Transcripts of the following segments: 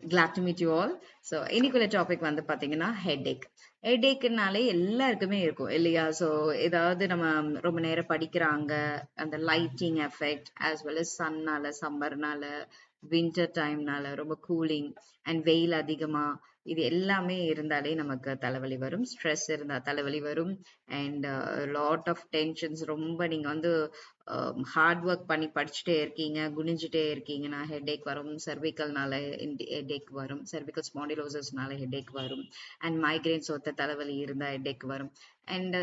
Glad to meet you all. So இன்னைக்குள்ள topic வந்து பாத்தீங்கன்னா ஹெட்ஏக். ஹெட்ஏக்னாலே எல்லாருக்குமே இருக்கும் இல்லையா? ஸோ ஏதாவது நம்ம ரொம்ப நேரம் படிக்கிறாங்க, அந்த lighting effect as well as சன்னால, சம்மர்னால, வின்டர் டைம்னால ரொம்ப கூலிங் அண்ட் வெயில் அதிகமா இது எல்லாமே இருந்தாலே நமக்கு தலைவலி வரும். ஸ்ட்ரெஸ் இருந்தா தலைவலி வரும். அண்ட் லாட் ஆஃப் டென்ஷன்ஸ் ரொம்ப நீங்க வந்து ஹார்ட் ஒர்க் பண்ணி படிச்சுட்டே இருக்கீங்க, குனிஞ்சிட்டே இருக்கீங்கன்னா ஹெட்டேக் வரும். செர்விக்கல்னால ஹெட்டேக் வரும். செர்விக்கல் ஸ்பாண்டிலோசிஸ்னால ஹெட்டேக் வரும். அண்ட் மைக்ரைன்ஸ் ஒத்த தலைவலி இருந்தா ஹெட்டேக் வரும். அண்ட்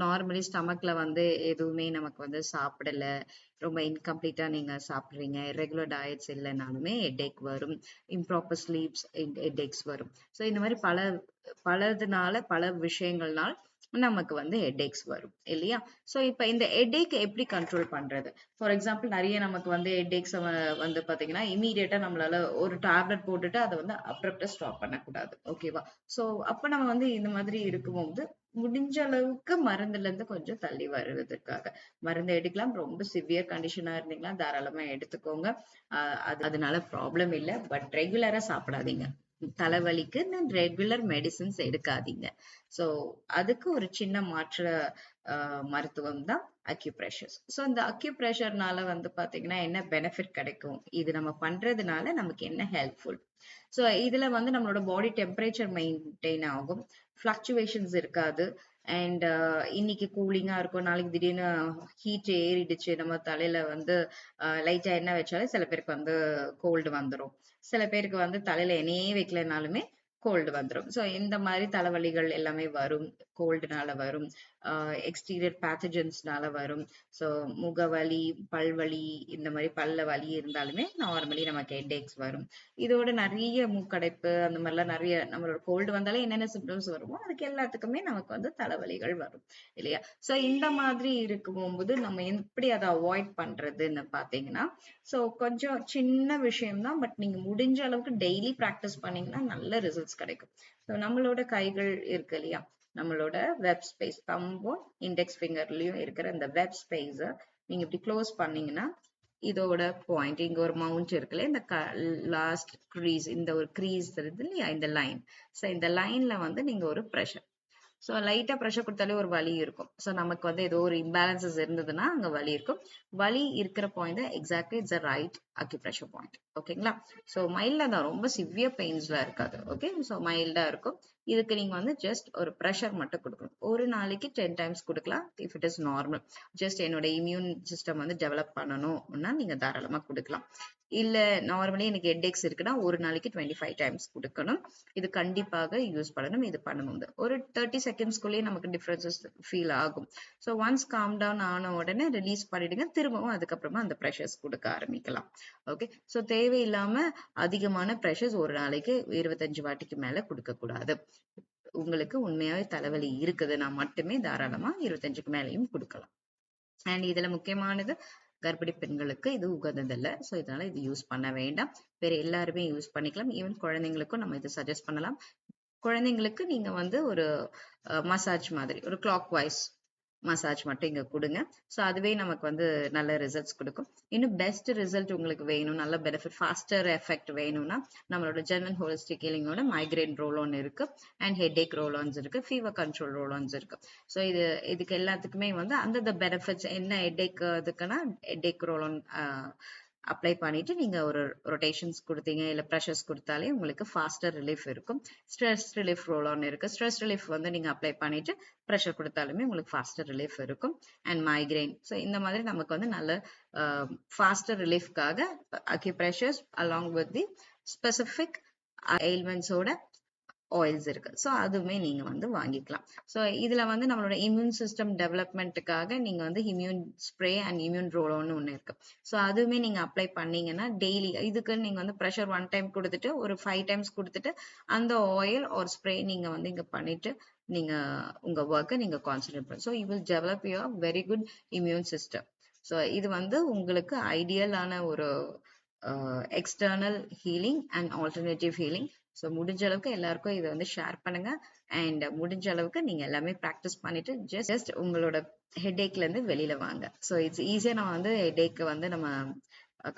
நார்மலி ஸ்டமக்ல வந்து எதுவுமே நமக்கு வந்து சாப்பிடல, ரொம்ப இன்கம்ப்ளீட்டா நீங்க சாப்பிடுறீங்க, ரெகுலர் டயட்ஸ் இல்லைனாலுமே ஹெட்டேக் வரும். இம்ப்ராப்பர் ஸ்லீப்ஸ் ஹெட்டேக்ஸ் வரும். ஸோ இந்த மாதிரி பலதுனால பல விஷயங்கள்னால நமக்கு வந்து ஹெட்டேக்ஸ் வரும் இல்லையா? ஸோ இப்போ இந்த ஹெட்டேக் எப்படி கண்ட்ரோல் பண்றது? ஃபார் எக்ஸாம்பிள் நிறைய நமக்கு வந்து ஹெட்டேக்ஸ் வந்து பாத்தீங்கன்னா இமீடியட்டா நம்மளால ஒரு டேப்லெட் போட்டுட்டு அதை வந்து அப்ரப்டா ஸ்டாப் பண்ணக்கூடாது. ஓகேவா? ஸோ அப்ப நம்ம வந்து இந்த மாதிரி இருக்கும்போது முடிஞ்ச அளவுக்கு மருந்துல இருந்து கொஞ்சம் தள்ளி வருவதற்காக மருந்து எடுக்கலாம். ரொம்ப சிவியர் கண்டிஷனா இருந்தீங்கன்னா தாராளமா எடுத்துக்கோங்க. அதனால ப்ராப்ளம் இல்லை. பட் ரெகுலரா சாப்பிடாதீங்க. தலைவலிக்கு ரெகுலர் மெடிசின்ஸ் எடுக்காதீங்க. ஸோ அதுக்கு ஒரு சின்ன மாற்று மருத்துவம் தான் அக்யூப்ரெஷர். ஸோ இந்த அக்யூப்ரெஷர்னால வந்து பாத்தீங்கன்னா என்ன பெனிஃபிட் கிடைக்கும், இது நம்ம பண்றதுனால நமக்கு என்ன ஹெல்ப்ஃபுல். ஸோ இதுல வந்து நம்மளோட பாடி டெம்பரேச்சர் மெயின்டைன் ஆகும், ஃபிளக்சுவேஷன்ஸ் இருக்காது. அண்ட் இன்னைக்கு கூலிங்கா இருக்கும், நாளைக்கு திடீர்னு ஹீட் ஏறிடுச்சு, நம்ம தலையில வந்து லைட்டா எண்ணெய் வச்சாலே சில பேருக்கு வந்து கோல்டு வந்துடும். சில பேருக்கு வந்து தலையில எண்ணெயே வைக்கலனாலுமே கோல்டு வந்துடும். ஸோ இந்த மாதிரி தலைவலிகள் எல்லாமே வரும், கோல்டுனால வரும், எக்ஸ்டீரியர் பேத்தஜன்ஸ்னால வரும். ஸோ முகவலி, பல்வலி, இந்த மாதிரி பல்ல வலி இருந்தாலுமே நார்மலி நமக்கு ஹெட்டேக்ஸ் வரும். இதோட நிறைய மூக்கடைப்பு அந்த மாதிரிலாம் நிறைய நம்மளோட கோல்டு வந்தாலே என்னென்ன சிம்டம்ஸ் வருமோ அதுக்கு எல்லாத்துக்குமே நமக்கு வந்து தலைவலிகள் வரும் இல்லையா? ஸோ இந்த மாதிரி இருக்கும்போது நம்ம எப்படி அதை அவாய்ட் பண்றதுன்னு பாத்தீங்கன்னா, ஸோ கொஞ்சம் சின்ன விஷயம்தான், பட் நீங்க முடிஞ்ச அளவுக்கு டெய்லி ப்ராக்டிஸ் பண்ணீங்கன்னா நல்ல ரிசல்ட்ஸ் கிடைக்கும். ஸோ நம்மளோட கைகள் இருக்கு இல்லையா, நம்மளோட வெப் ஸ்பேஸ், தம்பும் இண்டெக்ஸ் ஃபிங்கர்லயும் இருக்கிற இந்த வெப் ஸ்பேஸ நீங்க இப்படி க்ளோஸ் பண்ணீங்கன்னா இதோட பாயிண்ட் இங்க ஒரு மவுண்ட் இருக்குல்ல, இந்த லாஸ்ட் க்ரீஸ், இந்த ஒரு க்ரீஸ் இருக்கு இல்லையா, இந்த லைன். ஸோ இந்த லைன்ல வந்து நீங்க ஒரு ப்ரெஷர், ஸோ லைட்டா ப்ரெஷர் கொடுத்தாலே ஒரு வலி இருக்கும். ஸோ நமக்கு வந்து ஏதோ ஒரு இம்பேலன்சஸ் இருந்ததுன்னா அங்க வலி இருக்கும். வலி இருக்கிற point exactly it's right acupressure point. ஓகேங்களா? ஸோ மைல்டா தான், ரொம்ப சிவியர் பெயின்ஸ்லாம் இருக்காது. ஓகே, ஸோ மைல்டா இருக்கும். இதுக்கு நீங்க வந்து ஜஸ்ட் ஒரு ப்ரெஷர் மட்டும் கொடுக்கணும். ஒரு நாளைக்கு 10 டைம்ஸ் கொடுக்கலாம் if it is normal. Just என்னோட இம்யூன் சிஸ்டம் வந்து டெவலப் பண்ணணும்னா நீங்க தாராளமா கொடுக்கலாம். இல்ல நார்மலி எனக்கு ஹெட்டேக்ஸ் இருக்குன்னா ஒரு நாளைக்கு 25 டைம்ஸ் கொடுக்கணும். இது கண்டிப்பாக யூஸ் பண்ணணும். இது பண்ணும்போது ஒரு 30 செகண்ட்ஸ்குள்ளேயே நமக்கு டிஃபரன்சஸ் ஃபீல் ஆகும். ஸோ ஒன்ஸ் காம் டவுன் ஆன உடனே ரிலீஸ் பண்ணிடுங்க. திரும்பவும் அதுக்கப்புறமா அந்த ப்ரெஷர்ஸ் கொடுக்க ஆரம்பிக்கலாம். ஓகே, ஸோ தேவையில்லாம அதிகமான ப்ரெஷர்ஸ் ஒரு நாளைக்கு 25 வாட்டிக்கு மேல கொடுக்க கூடாது. உங்களுக்கு உண்மையாவே தலைவலி இருக்குதுன்னா மட்டுமே தாராளமா 25க்கு மேலேயும் கொடுக்கலாம். அண்ட் இதுல முக்கியமானது கர்ப்பிணி பெண்களுக்கு இது உகந்ததில்லை. ஸோ இதனால இது யூஸ் பண்ண வேண்டாம். வேற எல்லாருமே யூஸ் பண்ணிக்கலாம். ஈவன் குழந்தைங்களுக்கும் நம்ம இதை சஜஸ்ட் பண்ணலாம். குழந்தைங்களுக்கு நீங்க வந்து ஒரு மசாஜ் மாதிரி ஒரு கிளாக் வைஸ் மசாஜ் மட்டும் இங்க கொடுங்க. ஸோ அதுவே நமக்கு வந்து நல்ல ரிசல்ட்ஸ் கொடுக்கும். இன்னும் பெஸ்ட் ரிசல்ட் உங்களுக்கு வேணும், நல்ல பெனிஃபிட், ஃபாஸ்டர் எஃபெக்ட் வேணும்னா நம்மளோட ஜெர்மன் ஹோலிஸ்டிக் ஹீலிங்கோட மைக்ரைன் ரோல் இருக்கு, அண்ட் ஹெட்டேக் ரோலான்ஸ் இருக்கு, ஃபீவர் கண்ட்ரோல் ரோலான்ஸ் இருக்கு. ஸோ இதுக்கு எல்லாத்துக்குமே வந்து அந்தந்த பெனிஃபிட்ஸ் என்ன, ஹெட்டேக் இதுக்குன்னா ஹெட்டேக் ரோலான் அப்ளை பண்ணிட்டு நீங்க ஒரு ரொட்டேஷன்ஸ் கொடுத்தீங்க இல்ல ப்ரெஷர்ஸ் கொடுத்தாலே உங்களுக்கு ஃபாஸ்டர் ரிலீஃப் இருக்கும். ஸ்ட்ரெஸ் ரிலீஃப் ரோல் ஆன் இருக்கு. ஸ்ட்ரெஸ் ரிலீஃப் வந்து நீங்க அப்ளை பண்ணிட்டு ப்ரெஷர் கொடுத்தாலுமே உங்களுக்கு ஃபாஸ்டர் ரிலீஃப் இருக்கும். அண்ட் மைக்ரைன், ஸோ இந்த மாதிரி நமக்கு வந்து நல்ல ஃபாஸ்டர் ரிலீஃப்காக acupressures along with the specific எயில்மெண்ட்ஸோட ஆயில்ஸ் இருக்கு. ஸோ அதுவுமே நீங்க வந்து வாங்கிக்கலாம். ஸோ இதுல வந்து நம்மளோட இம்யூன் சிஸ்டம் டெவலப்மெண்ட்டுக்காக நீங்க வந்து இம்யூன் ஸ்ப்ரே அண்ட் இம்யூன் ரோலோன்னு ஒன்று இருக்கு. ஸோ அதுவுமே நீங்க அப்ளை பண்ணீங்கன்னா டெய்லி இதுக்கு நீங்க வந்து ப்ரெஷர் 1 டைம் கொடுத்துட்டு ஒரு 5 டைம்ஸ் கொடுத்துட்டு அந்த ஆயில் ஒரு ஸ்ப்ரே நீங்க வந்து இங்க பண்ணிட்டு நீங்க உங்க ஒர்க்கை நீங்க கான்சென்ட்ரேட் பண்ண. So you will develop your very good immune system. So இது வந்து உங்களுக்கு ஐடியலான ஒரு external healing and alternative healing. So முடிஞ்ச அளவுக்கு எல்லாருக்கும் இதை வந்து ஷேர் பண்ணுங்க. அண்ட் முடிஞ்ச அளவுக்கு நீங்க எல்லாமே ப்ராக்டிஸ் பண்ணிட்டு ஜஸ்ட் உங்களோட ஹெட்டேக்ல இருந்து வெளியில வாங்க. ஸோ இட்ஸ் ஈஸியா நம்ம வந்து ஹெட்டேக் வந்து நம்ம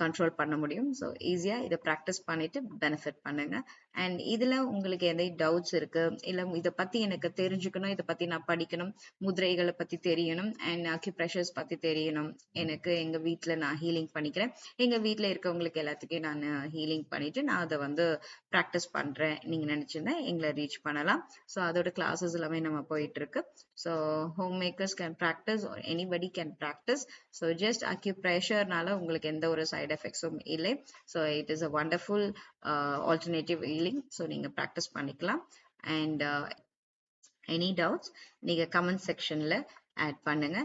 கண்ட்ரோல் பண்ண முடியும். ஸோ ஈஸியா இதை ப்ராக்டிஸ் பண்ணிட்டு பெனிஃபிட் பண்ணுங்க. அண்ட் இதுல உங்களுக்கு எதை டவுட்ஸ் இருக்கு, இல்ல இதை பத்தி எனக்கு தெரிஞ்சுக்கணும், இதை பத்தி நான் படிக்கணும், முதிரைகளை பத்தி தெரியணும், அண்ட் அக்யூப்ரெஷர்ஸ் பத்தி தெரியணும், எனக்கு எங்க வீட்ல நான் ஹீலிங் பண்ணிக்கிறேன், எங்க வீட்ல இருக்கவங்களுக்கு எல்லாத்துக்கும் நான் ஹீலிங் பண்ணிட்டு நான் அதை வந்து ப்ராக்டிஸ் பண்றேன், நீங்க நினைச்சிருந்தா எங்களை ரீச் பண்ணலாம். ஸோ அதோட கிளாஸஸ் எல்லாமே நம்ம போயிட்டு இருக்கு. So home makers can practice, anybody can practice. So just அக்யூப்ரெஷர்னால உங்களுக்கு எந்த ஒரு சைடு எஃபெக்ட்ஸும் இல்லை. So it is a wonderful alternative healing. So நீங்க ப்ராக்டிஸ் பண்ணிக்கலாம். அண்ட் எனி டவுட்ஸ் நீங்க கமெண்ட் செக்ஷன்ல ஆட் பண்ணுங்க.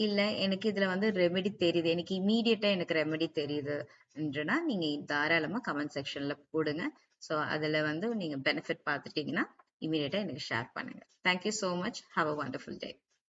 இல்ல எனக்கு இதுல வந்து ரெமெடி தெரியுது, எனக்கு இமீடியட்டா எனக்கு ரெமெடி தெரியுதுன்றனா நீங்க தாராளமா கமெண்ட் செக்ஷன்ல போடுங்க. ஸோ அதுல வந்து நீங்க பெனிஃபிட் பார்த்துட்டீங்கன்னா இமீடியட்டா எனக்கு ஷேர் பண்ணுங்க. Thank you so much. Have a wonderful day.